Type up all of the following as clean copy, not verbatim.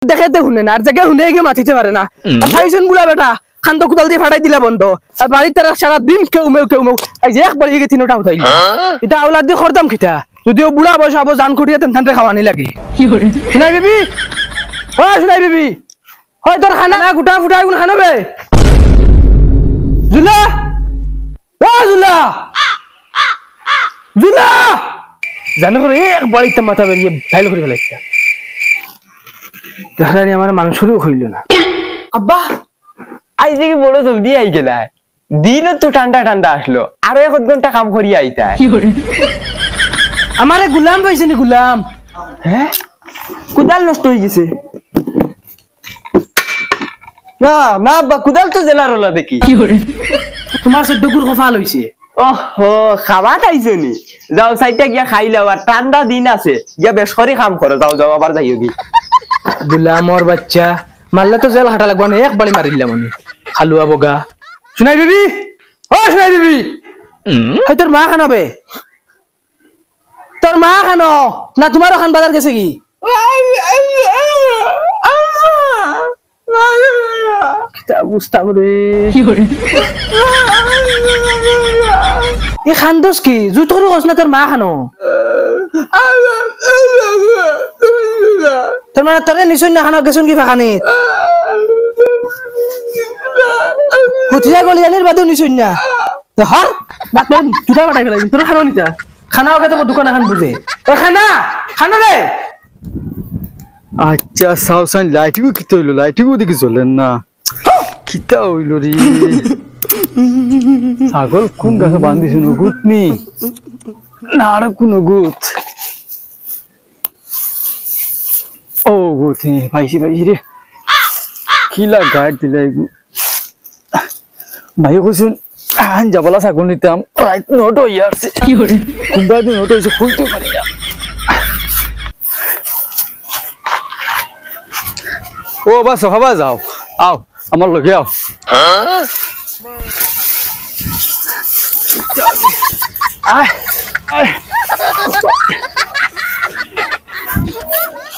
দেখাতে শুনে না আর জায়গায় শুনে গিয়ে মাতিতে পারে না খাইছেন বুড়া বেটা খান্দ কুদাল দিয়ে ফাটাই দিলা বন্ধ আর বাড়ির তারা সারা দিন কেউ এই যে একবার গিয়ে তিনটা উঠাইল এটা আওলাদ দিয়ে খরদাম খিতা যদিও বুড়া বয়স আবো জান খুঁটিয়ে তেন খাওয়ানি লাগে শুনাই বিবি ও শুনাই বিবি হয় তোর খানা গুটা ফুটাই কোন খানাবে জুলা ও জুলা জুলা জানো করে একবার ইত্যা মাথা বেরিয়ে ভাইল করে ফেলাইছে দেখানি আমার মানুষেরও হইল না আব্বা আজ দেখি বড় জলদি আই গেলা দিনও তো ঠান্ডা ঠান্ডা আসলো আরো 1 ঘন্টা কাম করি আইতা আমারে গুলাম পাইছে নি গুলাম হ্যাঁ কুদাল নষ্ট হয়ে গেছে না না আব্বা কুদাল তো জেলার হলো দেখি তোমার সদ্যকুর কফাল হইছে ওহো খাওয়া খাইছো নি যাও সাইডটা গিয়া খাই লাও আর ঠান্ডা দিন আছে গিয়া বেশ করে কাম করো যাও যাও আবার যাইও কি গুলামর বাচ্চা মারলে তো জেল হাঁটা লাগবো না এক বাড়ি মারিলাম আমি খালুয়া বগা শুনাই বিবি ও শুনাই বিবি তোর মা খানাবে তোর মা খানো না তোমারও খান বাজার গেছে কি বুঝতাম রে খান্দোস কি জুত করে কস না তোর মা খানো তোর মানে তোরে নিশ্চয় না খানো গেছুন কি ফাঁকানি পুঠিয়া গলিয়ানির বাদেও নিশ্চয় না হর বাপের জুতা বাটাই ফেলাই তোর খানো নিতা খানা ওকে তো দোকান এখন বুঝে ও খানা খানা রে আচ্ছা সাউসান লাইটিগো কিতা হইলো লাইটিগো দেখি চলেন না কিতা হইলো রে ছাগল কোন গাছে বান্ধিছ নগুত নি না আর কোন গুত ও গুত নি পাইছি রে কিলা গাইড দিলাই ভাই কইছুন আন যাবলা ছাগল নিতাম রাইট নোট হইয়া আছে কি করে কুম্বা দিন নোট হইছে খুলতে পারি না ও বাস হবা যাও আও আমার লগে আও আয় আয়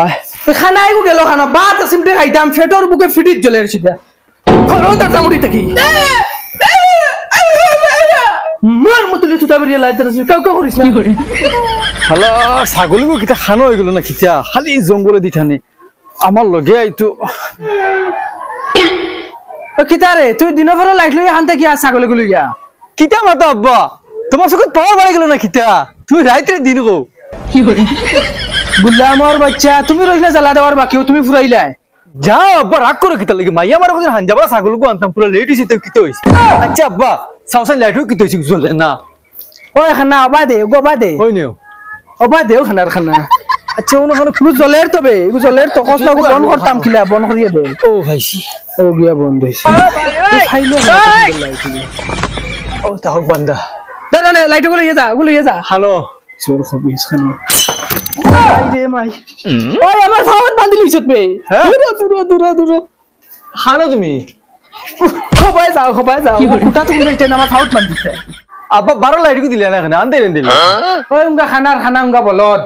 আয় খানা আইগো গেল খানা বাত সিমটে খাইতাম ফেটর বুকে ফিটিট জ্বলে আসিতা খরো দাটা মুড়ি থাকি মার মতলে তুতা বেরিয়ে লাইতে রসি কাউ কাউ করিস না হালা ছাগলগো কিতা খানো হই গেল না কিতা খালি জঙ্গলে দিথানি আমার লগে আইতো কিতা রে তুই দিন ভর লাইট লই আনতে কি আর ছাগলে গুলি গিয়া কিতা মাতা আব্বা তোমার চোখত পাওয়া বাড়ি গেল না কিতা তুমি রাইতে দিন গো কি করে গুলামর বাচ্চা তুমি রইলা জ্বালা দেওয়ার বাকিও তুমি ফুরাইলাই যাও আব্বা রাগ করে কিতা লাগে মাইয়া মারা কোন হানজাবা ছাগলগো আনতাম পুরো লেট হইছে তো কিতা হইছে আচ্ছা আব্বা সাউসান লাইটও কিতা হইছে চলে না ওই খানা অবা দে গোবা দে ওই নিও অবা দেও খানার খানা আচ্ছা ওখানে খুব জলের তবে এগু জলের তো কষ্ট বন করতাম কিলা বন করিয়ে দে ও ভাইছি ও গিয়া বন্ধ হইছে খাইলো ও তাহক বান্দা দাদা নে লাইট গুলো ইয়ে যা হ্যালো চোর খবিস খানো আই রে মাই ওই আমার ফাওয়াত বাঁধি লইছত বে হ্যাঁ দূর হানো তুমি খবাই যাও কুটা তুমি লইতে আমার ফাওয়াত বাঁধিছে আব্বা 12 লাইটও দিলে না এখানে আনতে দিলে ওই উঙ্গা খানা উঙ্গা বলদ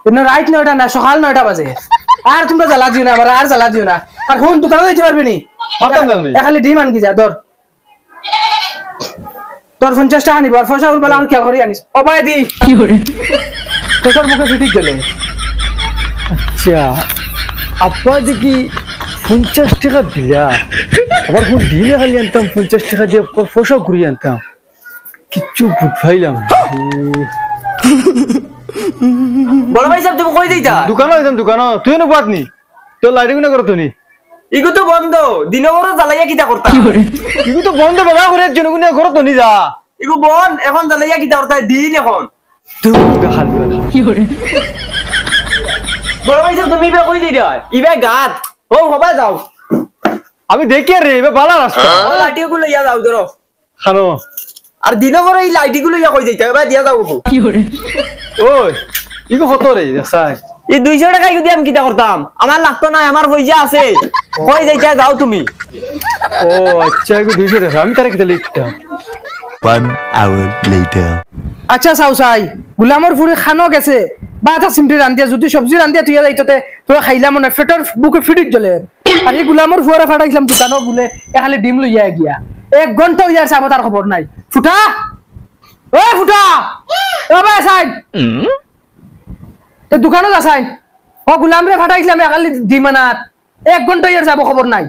ইনো রাইট 9টা না সকাল 9টা বাজে আর তোমরা জ্বালা দিও না আর জ্বালা দিও না আর ফোন দোকানে যাইতে পারবে নি মাতাম জানি খালি ডিম আনকি যা তোর 50 টাকা নিব আর পয়সা বলা আমি কি করি আনিস ও ভাই দি কি করে তোর মুখে ফিটি গেলে আচ্ছা আব্বা দেখি 50 টাকা দিলা আবার কোন দিনে খালি আনতাম 50 টাকা দিয়ে পয়সা ঘুরিয়ে আনতাম কিচ্ছু বুঝাইলাম বড় ভাই সাহেব তুমি কই দিতা দোকানে আইতাম দোকানে তুই না বাতনি তোর লাইটিং না করতো নি ইগো তো বন্ধ দিন বড় জ্বালাইয়া কিটা করতা ইগো তো বন্ধ বাবা করে জনগুনে করতো নি যা ইগো বন এখন জ্বালাইয়া কিটা করতা দিন এখন তুই দেখাল কি করে বড় ভাই সাহেব তুমি বে কই দিতা ইবে গাত ও হবা যাও আমি দেখি রে এবার বালা রাস্তা ও লাঠি গুলো ইয়া যাও ধরো খানো আর দিন বড় এই লাঠি গুলো ইয়া কই দিতা এবার দিয়া যাও কি করে ওই ইগো কত রে দেখাই এই 200 টাকা যদি আমি কিটা করতাম আমার লাগতো না আমার পয়সা আছে কই যাইতা যাও তুমি ও আচ্ছা ইগো 200 টাকা আমি তারে কিটা লিখতাম 1 hour later আচ্ছা সাউসাই গুলামর ফুরে খানো গেছে বা এটা সিমটি রান্ধিয়া যদি সবজি রান্ধিয়া তুই যাইতে তোরা খাইলাম মনে পেটের বুকে ফিটিট জ্বলে আর এই গুলামর ফুয়ারা ফাটাইছিলাম দোকানও বলে খালি ডিম লইয়া গিয়া 1 ঘন্টা হইয়া আছে আমার তার খবর নাই ফুটা ও ফুটা ও ভাই সাইড তো দোকানে যাসাই ও গুলাম রে ফাটাইছিলাম খালি ডিম আনাত 1 ঘন্টা হইয়া যাব খবর নাই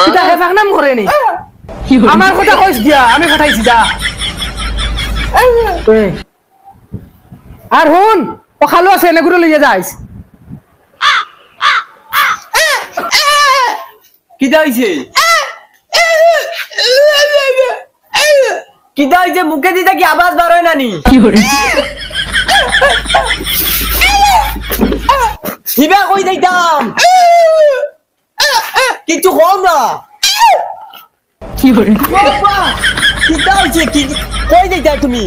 এটা হেফাক নাম করে নি আমার কথা কইস দিয়া আমি ফাটাইছি যা আর হুন ও খালো আছে এনে গুলো লইয়া যাইস কি দাইছে কি দাইছে মুখে দিতে কি আওয়াজ বার হয় নানি হিবা কই যাইতাম কিছু কম না কি করে বাবা কি দাইছে কি কই যাইতা তুমি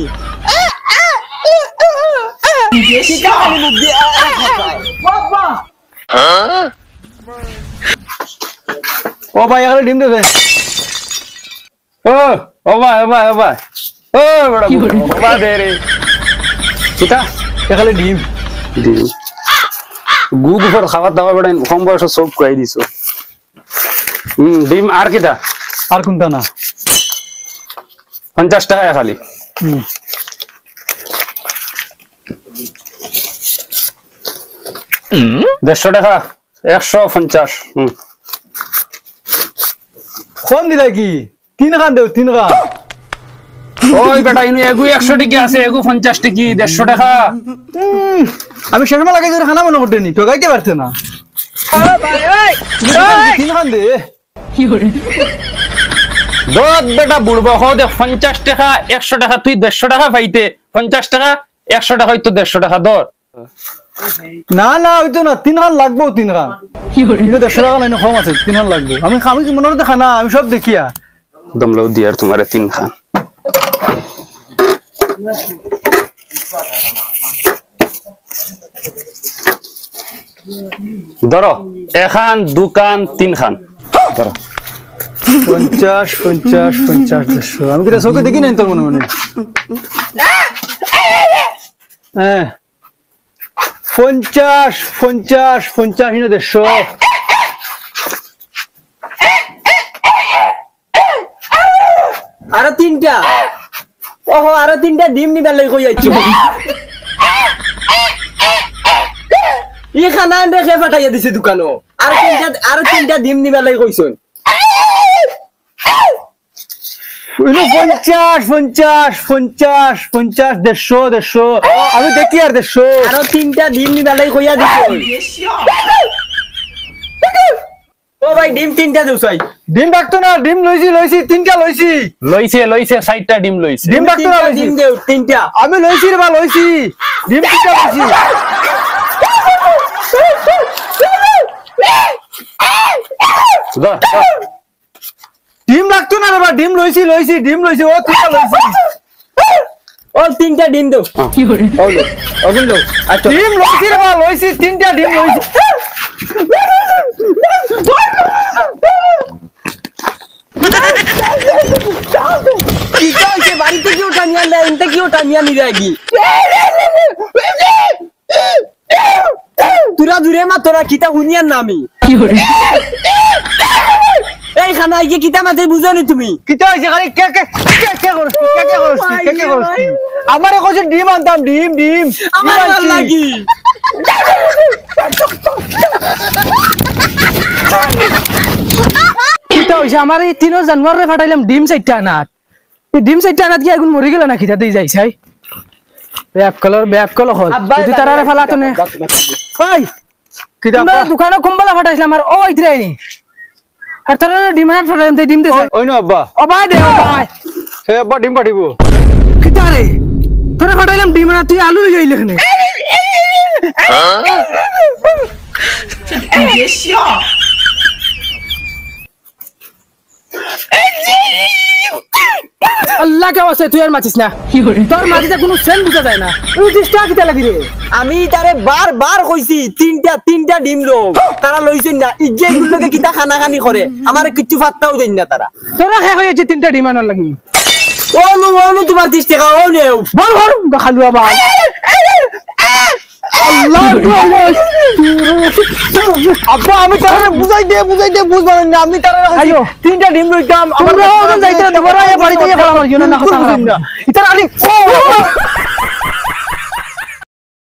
কি দাইছে মুখ দিয়ে বাবা ও ভাই এখানে ডিম দেবে ও ভাই ও বড় বাবা দে রে কিটা এখানে ডিম গুগ উপর খাবার দাবার বেড়াই কম বয়স সব খাই দিছো ডিম আর কিটা আর কোনটা না 50 টাকা খালি দেড়শো টাকা 150 কোন দিলা কি 3 খান দেও 3 খান ওই বেটা ইনু এগু 100 টাকা আছে এগু 50 টাকা 150 টাকা আমি শেষমা লাগাই ধরে খানা মনে করতে নি ঠকাইতে পারছে না তিন খান দে দত বেটা বুড়বা হো দে 50 টাকা 100 টাকা তুই 150 টাকা পাইতে 50 টাকা 100 টাকা হইতো 150 টাকা দর না না হইতো না 3 খান লাগবো 3 খান কিন্তু 150 টাকা লাইনে কম আছে 3 খান লাগবে আমি মনে হতে খানা আমি সব দেখিয়া দমলাও দিয়ার তোমারে 3 খান ধরো এখান দুকান 3 খান ধরো 50 100 আমি কি চোখে দেখি নাই তোর মনে মনে হ্যাঁ 50 হিনে 150 আরো 3টা ওহো আরো 3টা ডিম নিবার লাগি কই আইছো ই খানা রেখে ফাটাইয়া দিছে দোকানো আরো 3টা ডিম নিবার লাগি কইছন 50 150 আমি দেখি আর 150 আরো 3টা ডিম নিবার লাগি কইয়া দিছে ও ভাই ডিম 3টা দেউছাই ডিম ডাকতো না ডিম লইছি 3টা লইছি লইছে 60টা ডিম লইছে ডিম ডাকতো না ডিম দেউ 3টা আমি লইছি রে বা লইছি ডিম 3টা লইছি ধর ডিম লাগতো না রে বা ডিম লইছি ও 3টা লইছি ও 3টা ডিম দেও কি করে ওগুন দেও আচ্ছা ডিম লইছি রে বা লইছি 3টা ডিম লইছি কি কইছে বাড়িতে কি ওটা নিয়া লে এনতে কি ওটা নিয়া নি রাগি তুরা দূরে মা তোরা কিতা হুনিয়ার নামি কি করে এই খানা আইকে কিতা মাতে বুঝনি তুমি কিটা হইছে খালি কে করছ আমারে কইছে ডিম আনতাম ডিম আমার ভাল লাগি কিটা হইছে আমার এই 3 জানুয়ারি ফাটাইলাম ডিম 4টা আনাত এই ডিম 4টা আনাত কি এখন মরি গেল না কিটা দেই যাইছাই ব্যাক কল হল যদি তারারে ফালাতো নে ওই কিটা আমরা দোকানে কম্বলা ফাটাইছিলাম আর ও ইতরাই নি আর তারা ডিম আনাত ফাটাইলাম তাই ডিম দে ওই না আব্বা ও ভাই দে ভাই হে আব্বা ডিম পাঠিব কিটা রে তোরা ফাটাইলাম ডিম আনাত তুই আলু লই আইলি এখানে আল্লাহ কে ওয়াসে তুই আর মাছিস না তোর মাটিতে কোনো সেন বুঝা যায় না তুই দিশটা কিটা লাগি রে আমি তারে বার কইছি 3টা ডিম লো তারা লইছেন না ইজ্জে গুলোকে কিতা খানা খানি করে আমার কিচ্ছু ফাত্তাও দেন না তারা তোরা হে হয়েছে 3টা ডিম আনার লাগি ও তোমার 30 টাকা ও নেও বল বল খালু আবার আল্লাহ আব্বা আমি তারে বুঝাই দে বুঝবা না আমি তারে আইও। তিনটা ডিম লইতাম তোমরা ওজন যাইতে দেবো না বাড়িতে গিয়ে ফেলা মারিও না কথা না ইতার আলি